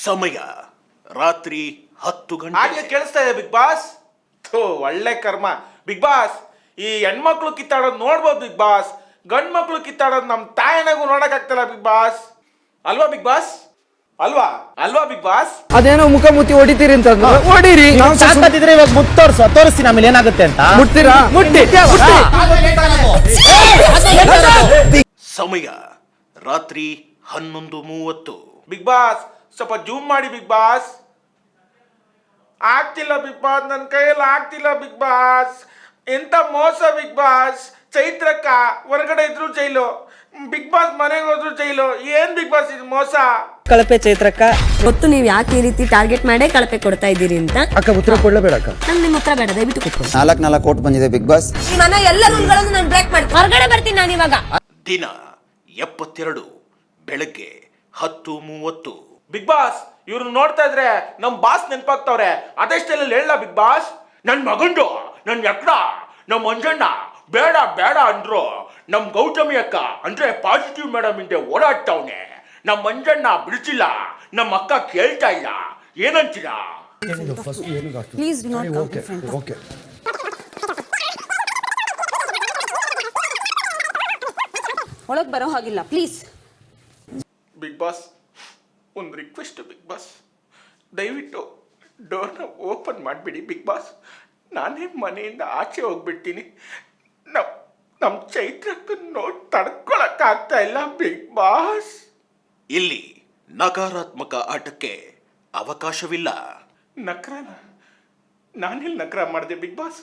ಸಮಯ ರಾತ್ರಿ 10 ಗಂಟೆ. ಆಗ್ಲೇ ಕೇಳಿಸ್ತಾ ಇದೆ ಬಿಗ್ ಬಾಸ್. ಒಳ್ಳೆ ಕರ್ಮ ಬಿಗ್ ಬಾಸ್. ಈ ಹೆಣ್ಮಕ್ಳು ಕಿತ್ತಾಡೋದು ನೋಡ್ಬೋದು ಬಿಗ್ ಬಾಸ್. ಗಂಡ್ ಮಕ್ಳು ಕಿತ್ತಾಡೋದು ನಮ್ಮ ತಾಯನಾಗೂ ನೋಡಕ್ ಆಗ್ತಲ್ಲ ಬಿಗ್ ಬಾಸ್. ಅಲ್ವಾ ಬಿಗ್ ಬಾಸ್? ಅಲ್ವಾ ಬಿಗ್ ಬಾಸ್? ಅದೇನೋ ಮುಖ ಮುತ್ತಿ ಹೊಡಿತೀರಿ ಅಂತ ಹೊಡಿರಿ. ಸಾಕಾತಿದ್ರೆ ಇವಾಗ ಮುಟ್ಟು ತೋರಿಸ್ತೀನಿ ಆಮೇಲೆ ಏನಾಗುತ್ತೆ ಅಂತ. ಮುಟ್ತೀರಾ? ಮುಟ್ಟಿ. ಸಮಯ ರಾತ್ರಿ 11:30. ಬಿಗ್ ಬಾಸ್ ಸ್ವಲ್ಪ ಜೂಮ್ ಮಾಡಿ ಬಿಗ್ ಬಾಸ್. ಆಗ್ತಿಲ್ಲ ಬಿಗ್ ಬಾಸ್, ನನ್ನ ಕೈಯಲ್ಲಿ ಆಗ್ತಿಲ್ಲ ಬಿಗ್ ಬಾಸ್. ಎಂತ ಮೋಸ ಬಿಗ್ ಬಾಸ್. ಚೈತ್ರಕ್ಕ ಹೊರಗಡೆ ಇದ್ರು ಜೈಲು, ಬಿಗ್ ಬಾಸ್ ಮನೆಗೆ ಹೋದ್ರು ಜೈಲು. ಏನ್ ಬಿಗ್ ಬಾಸ್ ಇದು ಮೋಸ. ಕಳಪೆ ಚೈತ್ರಕ್ಕ ಗೊತ್ತು ನೀವು ಯಾಕೆ ಈ ರೀತಿ ಟಾರ್ಗೆಟ್ ಮಾಡೇ ಕಳಪೆ ಕೊಡ್ತಾ ಇದ್ದೀರಿ ಅಂತ. ಅಕ್ಕ ಉತ್ತರ ಕೊಡ್ಲೇಬೇಡ ಅಕ್ಕ. ನಂಗೆ ನಿಮ್ಮ ಉತ್ತರ ಬೇಡ, ದಯವಿಟ್ಟು ಕೂತ್ಕೊಳ್ಳಿ. 4 ಕೋಟ್ ಬಂದಿದೆ ಬಿಗ್ ಬಾಸ್. ಈ ಮನೆ ಎಲ್ಲ ರೂಲ್ಗಳನ್ನು ನಾನು ಬ್ರೇಕ್ ಮಾಡಿ ಹೊರಗಡೆ ಬರ್ತೀನಿ ನಾನು ಇವಾಗ. ದಿನ 72 ಬೆಳಗ್ಗೆ 10:30. ಬಿಗ್ ಬಾಸ್ ಇವ್ರು ನೋಡ್ತಾ ಇದ್ರೆ ನಮ್ ಬಾಸ್ ನೆನ್ಪಾಗ್ತವ್ರೆ. ಅದೆಷ್ಟೆಲ್ಲ ಹೇಳ ಬಿಗ್ ಬಾಸ್. ನನ್ ಮಗಂಡು, ನನ್ ಎಕ್ಡ, ನಮ್ ಮಂಜಣ್ಣ ಬೇಡ ಬೇಡ ಅಂದ್ರು. ನಮ್ ಗೌತಮಿ ಅಕ್ಕ ಅಂದ್ರೆ ಪಾಸಿಟಿವ್ ಮೇಡಮ್ ಹಿಂದೆ ಓಡಾಡ್ತಾವ್ನೆ. ನಮ್ ಮಂಜಣ್ಣ ಬಿಡಿಸಿಲ್ಲ, ನಮ್ಮ ಅಕ್ಕ ಕೇಳ್ತಾ ಇಲ್ಲ. ಏನಂತೀರಾ? Please do not come in front. Okay. ಒಳಗೆ ಬರೋ ಹಾಗಿಲ್ಲ ಪ್ಲೀಸ್. ಬಿಗ್ ಬಾಸ್ ಒಂದು ರಿಕ್ವೆಸ್ಟ್ ಬಿಗ್ ಬಾಸ್, ದಯವಿಟ್ಟು ಡೋರ್ನ ಓಪನ್ ಮಾಡಿಬಿಡಿ ಬಿಗ್ ಬಾಸ್. ನಾನೇ ಮನೆಯಿಂದ ಆಚೆ ಹೋಗ್ಬಿಡ್ತೀನಿ. ನಮ್ಮ ಚೈತ್ರಕ್ಕೆ ನೋಡಿ ತಡ್ಕೊಳಕ್ಕಾಗ್ತಾ ಇಲ್ಲ ಬಿಗ್ ಬಾಸ್. ಇಲ್ಲಿ ನಕಾರಾತ್ಮಕ ಆಟಕ್ಕೆ ಅವಕಾಶವಿಲ್ಲ. ನಕ್ರನ ನಾನೆಲ್ಲಿ ನಕ್ರ ಮಾಡಿದೆ ಬಿಗ್ ಬಾಸ್?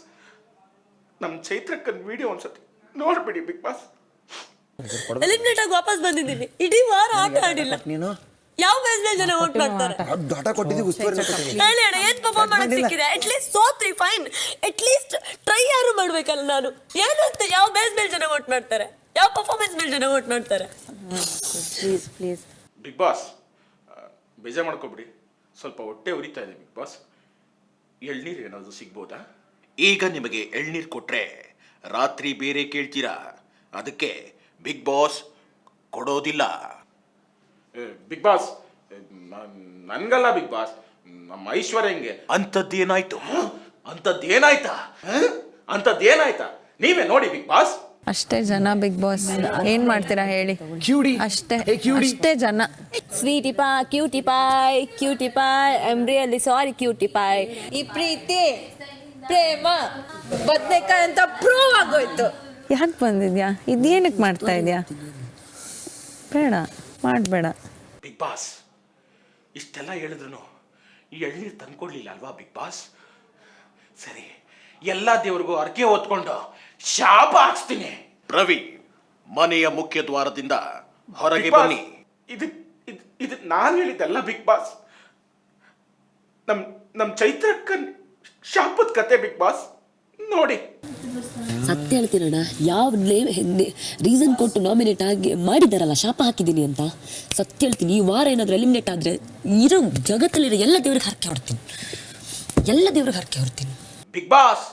ನಮ್ಮ ಚೈತ್ರಕ್ಕನ ವಿಡಿಯೋ ಒಂದ್ಸತಿ ನೋಡ್ಬಿಡಿ ಬಿಗ್ ಬಾಸ್. ಎಲಿಮಿನೇಟ್ ಆಗಿ ವಾಪಸ್ ಬಂದಿದ್ದೀನಿ. ಇಡೀ ವಾರ ಆಟ ಆಡಿಲ್ಲ. ನೀನು ಯಾವ ಬೇಸ್ನ ಜನ ವೋಟ್ ಮಾಡ್ತಾರೆ? ಡಾಟಾ ಕೊಟ್ಟಿದ್ದೀವಿ, ಉಸ್ತುವಾರಿ ಹೇಳಿ ಅಣ್ಣ, ಏನ್ ಪರ್ಫಾರ್ಮ್ ಮಾಡಕ್ ಸಿಕ್ಕಿದೆ? ಅಟ್ಲೀಸ್ಟ್ ಸೋತ್ರಿ ಫೈನ್, ಅಟ್ಲೀಸ್ಟ್ ಟ್ರೈ ಯಾರು ಮಾಡ್ಬೇಕಲ್ಲ. ನಾನು ಏನಂತ ಯಾವ ಬೇಸ್ ಮೇಲೆ ಜನ ವೋಟ್ ಮಾಡ್ತಾರೆ? ಯಾವ ಪರ್ಫಾರ್ಮೆನ್ಸ್ ಮೇಲೆ ಜನ ವೋಟ್ ಮಾಡ್ತಾರೆ? ಪ್ಲೀಸ್ ಪ್ಲೀಸ್ ಬಿಗ್ ಬಾಸ್ ಬೇಜಾರು ಮಾಡ್ಕೊಬಿಡಿ. ಸ್ವಲ್ಪ ಹೊಟ್ಟೆ ಉರಿತಾ ಇದೆ ಬಿಗ್ ಬಾಸ್. ಎಳ್ನೀರು ಏನಾದರೂ ಸಿಗ್ಬೋದಾ? ಈಗ ನಿಮಗೆ ಎಳ್ನೀರು ಕೊಟ್ರೆ ರಾತ್ರಿ ಬೇರೆ ಕೇಳ್ತೀರಾ. ಅದಕ್ಕೆ ಬಿಗ್ ಬಾಸ್ ಕೊಡೋದಿಲ್ಲ. ಬಿಗ್ ಬಾಸ್ ನನ್ಗಲ್ಲ ಬಿಗ್ ಬಾಸ್, ನಮ್ಮ ಐಶ್ವರ್ಯಂಗೆ. ಅಂಥದ್ದೇನಾಯ್ತಾ? ನೀವೇ ನೋಡಿ ಬಿಗ್ ಬಾಸ್. ಅಷ್ಟೇ ಜನ ಬಿಗ್ ಬಾಸ್. ಏನ್ ಮಾಡ್ತೀರಾ ಹೇಳಿ? ಅಷ್ಟೇ ಜನ. Sweetie pie, cutie pie, cutie pie, I am really sorry cutie pie. ಈ ಪ್ರೀತಿ ಪ್ರೇಮ ಬದನೆಕಾಯಿ ಅಂತ ಪ್ರೂವ್ ಆಗೋಯ್ತು. ಯಾಕೆ ಬಂದಿದ್ಯಾ? ಇದೇನಕ್ಕೆ ಮಾಡ್ತಾ ಇದೆಯಾ? ಬೇಡ, ಮಾಡಬೇಡ. ಬಿಗ್ ಬಾಸ್ ಇಷ್ಟೆಲ್ಲ ಹೇಳಿದ್ರು ಈ ಎಳ್ನೀರು ತಂದ್ಕೊಡ್ಲಿಲ್ಲ ಅಲ್ವಾ ಬಿಗ್ ಬಾಸ್? ಸರಿ, ಎಲ್ಲ ದೇವ್ರಿಗೂ ಅರ್ಕೆ ಹೊತ್ಕೊಂಡು ಶಾಪ ಹಾಕ್ಸ್ತೀನಿ. ಪ್ರವೀಣ್, ಮನೆಯ ಮುಖ್ಯ ದ್ವಾರದಿಂದ ಹೊರಗೆ ಬಿಗ್ ಬಾಸ್, ಬನ್ನಿ. ಇದು ನಾನು ಹೇಳಿದ್ದಲ್ಲ ಬಿಗ್ ಬಾಸ್. ನಮ್ ಚೈತ್ರಕ್ಕನ್ ಶಾಪದ ಕತೆ ಬಿಗ್ ಬಾಸ್ ನೋಡಿ. ಸತ್ಯ ಹೇಳ್ತೀನಣ್ಣ, ಯಾವ ರೀಸನ್ ಕೊಟ್ಟು ನಾಮಿನೇಟ್ ಆಗಿ ಮಾಡಿದಾರಲ್ಲ, ಶಾಪ ಹಾಕಿದ್ದೀನಿ ಅಂತ. ಸತ್ಯ ಹೇಳ್ತೀನಿ, ಈ ವಾರ ಏನಾದರೂ ಎಲಿಮಿನೇಟ್ ಆದರೆ ಇರೋ ಜಗತ್ತಲ್ಲಿರೋ ಎಲ್ಲ ದೇವ್ರಿಗೆ ಹರಕೆ ಹೊಡ್ತೀನಿ. ಬಿಗ್ ಬಾಸ್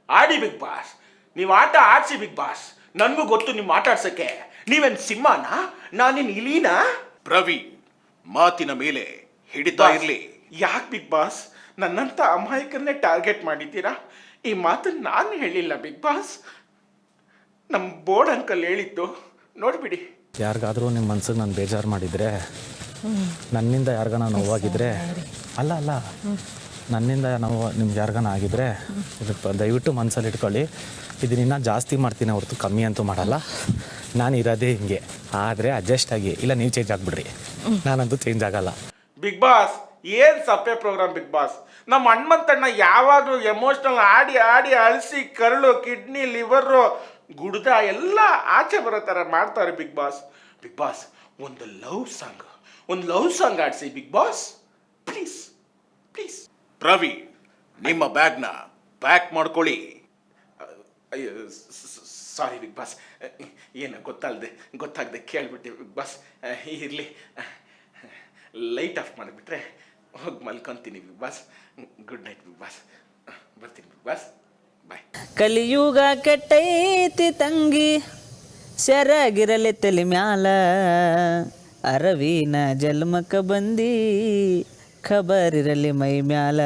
ಆಡಿ ಬಿಗ್ ಬಾಸ್. ನೀವು ಆಟ ಆಡ್ಸಿ ಬಿಗ್ ಬಾಸ್. ನನಗೂ ಗೊತ್ತು ನಿಮ್ಮ ಆಟ ಆಡ್ಸಕ್ಕೆ. ನೀವೇನ್ ಸಿಂಹನಾ? ನಾನೇನು ಇಲಿನಾ? ಪ್ರವೀಣ್, ಮಾತಿನ ಮೇಲೆ ಹಿಡಿತಾ ಇರ್ಲಿ. ಯಾಕೆ ಬಿಗ್ ಬಾಸ್ ನನ್ನಂತ ಅಮಾಯಕನ್ನೇ ಟಾರ್ಗೆಟ್ ಮಾಡಿದ್ದೀರಾ? ಈ ಮಾತನ್ನು ನಾನು ಹೇಳಿಲ್ಲ ಬಿಗ್ ಬಾಸ್, ನಮ್ಮ ಬೋರ್ಡ್ ಅಂಕಲ್ ಹೇಳಿದ್ದು. ನೋಡ್ಬಿಡಿ. ಯಾರಿಗಾದ್ರೂ ನಿಮ್ಮ ಮನ್ಸಿಗೆ ನಾನು ಬೇಜಾರು ಮಾಡಿದರೆ, ನನ್ನಿಂದ ಯಾರಿಗಾನ ನೋವಾಗಿದ್ರೆ, ಅಲ್ಲ ನನ್ನಿಂದ ನಿಮ್ಗೆ ಯಾರಿಗಾನ ಆಗಿದ್ರೆ ಇದಕ್ಕೆ ದಯವಿಟ್ಟು ಮನಸ್ಸಲ್ಲಿ ಇಟ್ಕೊಳ್ಳಿ. ಇದನ್ನ ಜಾಸ್ತಿ ಮಾಡ್ತೀನಿ ಹೊರತು ಕಮ್ಮಿ ಅಂತೂ ಮಾಡಲ್ಲ. ನಾನು ಇರೋದೇ ಹಿಂಗೆ. ಆದರೆ ಅಡ್ಜಸ್ಟ್ ಆಗಿ, ಇಲ್ಲ ನೀವು ಚೇಂಜ್ ಆಗಿಬಿಡ್ರಿ, ನಾನಂತೂ ಚೇಂಜ್ ಆಗಲ್ಲ. ಬಿಗ್ ಬಾಸ್ ಏನ್ ಸಪ್ಪೆ ಪ್ರೋಗ್ರಾಮ್ ಬಿಗ್ ಬಾಸ್. ನಮ್ಮ ಹನುಮಂತಣ್ಣ ಯಾವಾಗಲೂ ಎಮೋಷ್ನಲ್ ಆಡಿ ಅಳಿಸಿ ಕರಳು, ಕಿಡ್ನಿ, ಲಿವರು, ಗುಡ್ದ ಎಲ್ಲ ಆಚೆ ಬರೋ ಥರ ಮಾಡ್ತಾರೆ ಬಿಗ್ ಬಾಸ್. ಬಿಗ್ ಬಾಸ್ ಒಂದು ಲವ್ ಸಾಂಗ್ ಆಡಿಸಿ ಬಿಗ್ ಬಾಸ್, ಪ್ಲೀಸ್. ಪ್ರವೀಣ್, ನಿಮ್ಮ ಬ್ಯಾಗ್ನ ಪ್ಯಾಕ್ ಮಾಡ್ಕೊಳ್ಳಿ. ಸಾರಿ ಬಿಗ್ ಬಾಸ್, ಏನು ಗೊತ್ತಾಗದೆ ಕೇಳ್ಬಿಟ್ಟೆ ಬಿಗ್ ಬಾಸ್. ಇರಲಿ, ಲೈಟ್ ಆಫ್ ಮಾಡಿಬಿಟ್ರೆ ಹೋಗಿ ಮಲ್ಕೊಂತೀನಿ Bigg Boss. Good night Bigg Boss. ಬರ್ತೀನಿ ಬಿಗ್ ಬಾಸ್, ಬಾಯ್. ಕಲಿಯುಗ ಕೆಟ್ಟೈತಿ ತಂಗಿ, ಸೆರಗಿರಲಿ ತಲೆ ಮ್ಯಾಲ, ಅರವಿನ ಜನ್ಮಕ್ಕ ಬಂದಿ ಖಬರ್ ಇರಲಿ ಮೈ ಮ್ಯಾಲ